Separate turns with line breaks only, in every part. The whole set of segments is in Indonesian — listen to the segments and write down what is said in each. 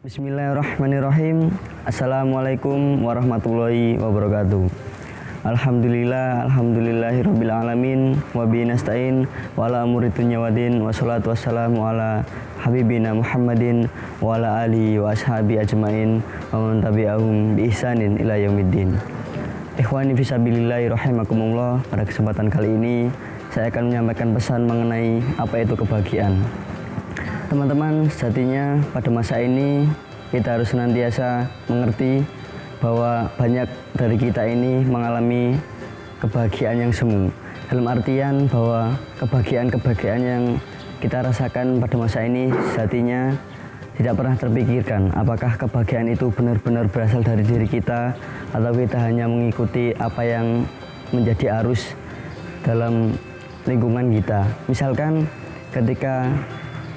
Bismillahirrahmanirrahim. Assalamualaikum warahmatullahi wabarakatuh. Alhamdulillahirabbil alamin wa bihi nasta'in wa ala umuri dunya waddin wassalatu wassalamu ala habibina Muhammadin wa ala alihi wa ashabi ajmain wa man tabi'ahum bi ihsanin ila yaumiddin. Ikhwani fisabilillah rahimakumullah. Pada kesempatan kali ini saya akan menyampaikan pesan mengenai apa itu kebahagiaan. Teman-teman, sejatinya pada masa ini kita harus senantiasa mengerti bahwa banyak dari kita ini mengalami kebahagiaan yang semu. Dalam artian bahwa kebahagiaan yang kita rasakan pada masa ini sejatinya tidak pernah terpikirkan apakah kebahagiaan itu benar-benar berasal dari diri kita atau kita hanya mengikuti apa yang menjadi arus dalam lingkungan kita. Misalkan ketika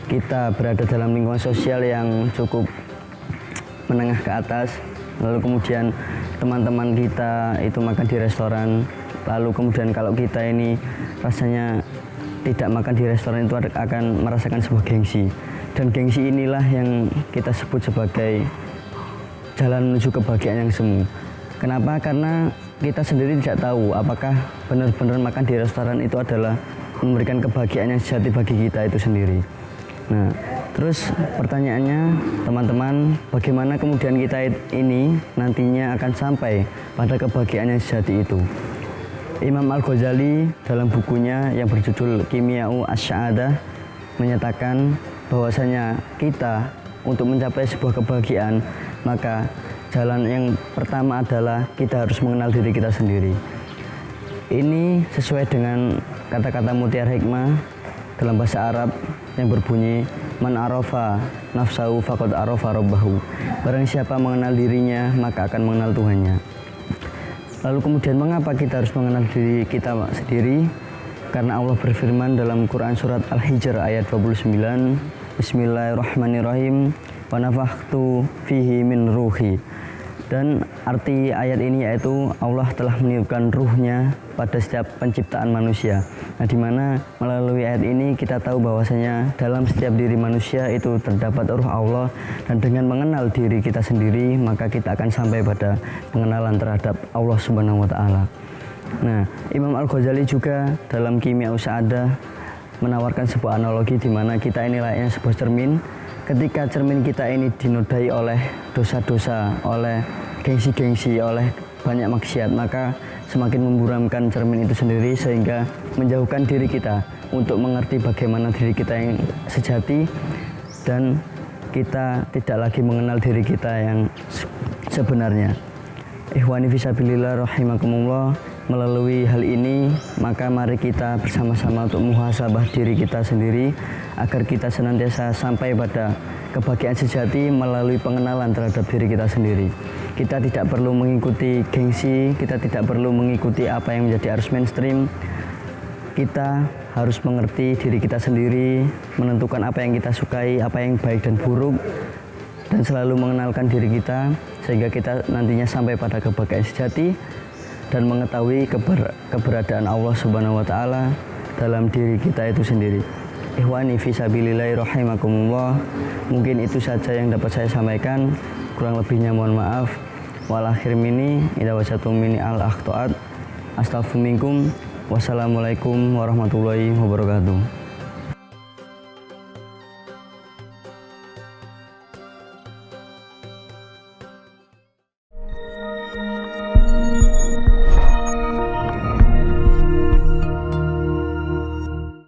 kita berada dalam lingkungan sosial yang cukup menengah ke atas, lalu kemudian teman-teman kita itu makan di restoran, lalu kemudian kalau kita ini rasanya tidak makan di restoran itu akan merasakan sebuah gengsi, dan gengsi inilah yang kita sebut sebagai jalan menuju kebahagiaan yang semu. Kenapa? Karena kita sendiri tidak tahu apakah benar-benar makan di restoran itu adalah memberikan kebahagiaan yang sejati bagi kita itu sendiri. Nah, terus pertanyaannya teman-teman, bagaimana kemudian kita ini nantinya akan sampai pada kebahagiaan yang sejati itu? Imam Al-Ghazali dalam bukunya yang berjudul Kimya'u Asy-Sya'adah menyatakan bahwasanya kita untuk mencapai sebuah kebahagiaan, maka jalan yang pertama adalah kita harus mengenal diri kita sendiri. Ini sesuai dengan kata-kata Mutiara Hikmah dalam bahasa Arab yang berbunyi, man arafa nafsahu faqad arafa rabbahu. Barang siapa mengenal dirinya maka akan mengenal Tuhannya. Lalu kemudian mengapa kita harus mengenal diri kita sendiri? Karena Allah berfirman dalam Quran surat Al-Hijr ayat 29, Bismillahirrahmanirrahim, wa nafakhtu fihi min ruhi. Dan arti ayat ini yaitu Allah telah meniupkan ruhnya pada setiap penciptaan manusia. Nah, di mana melalui ayat ini kita tahu bahwasanya dalam setiap diri manusia itu terdapat ruh Allah, dan dengan mengenal diri kita sendiri maka kita akan sampai pada pengenalan terhadap Allah Subhanahu wa taala. Nah, Imam Al-Ghazali juga dalam Kimya'u Asy-Sya'adah menawarkan sebuah analogi di mana kita ini layaknya sebuah cermin. Ketika cermin kita ini dinodai oleh dosa-dosa, oleh gengsi-gengsi, oleh banyak maksiat, maka semakin memburamkan cermin itu sendiri sehingga menjauhkan diri kita untuk mengerti bagaimana diri kita yang sejati, dan kita tidak lagi mengenal diri kita yang sebenarnya. Ikhwani fisabilillah rahimakumullah. Melalui hal ini maka mari kita bersama-sama untuk muhasabah diri kita sendiri agar kita senantiasa sampai pada kebahagiaan sejati melalui pengenalan terhadap diri kita sendiri. Kita tidak perlu mengikuti gengsi, kita tidak perlu mengikuti apa yang menjadi arus mainstream. Kita harus mengerti diri kita sendiri, menentukan apa yang kita sukai, apa yang baik dan buruk, dan selalu mengenalkan diri kita sehingga kita nantinya sampai pada kebahagiaan sejati dan mengetahui keberadaan Allah Subhanahu wa taala dalam diri kita itu sendiri. Ikhwani fisabilillah rahimakumullah. Mungkin itu saja yang dapat saya sampaikan. Kurang lebihnya mohon maaf. Wal akhir mini idza wasatum mini al akhtaat. Astaghfiruminkum. Wassalamualaikum warahmatullahi wabarakatuh.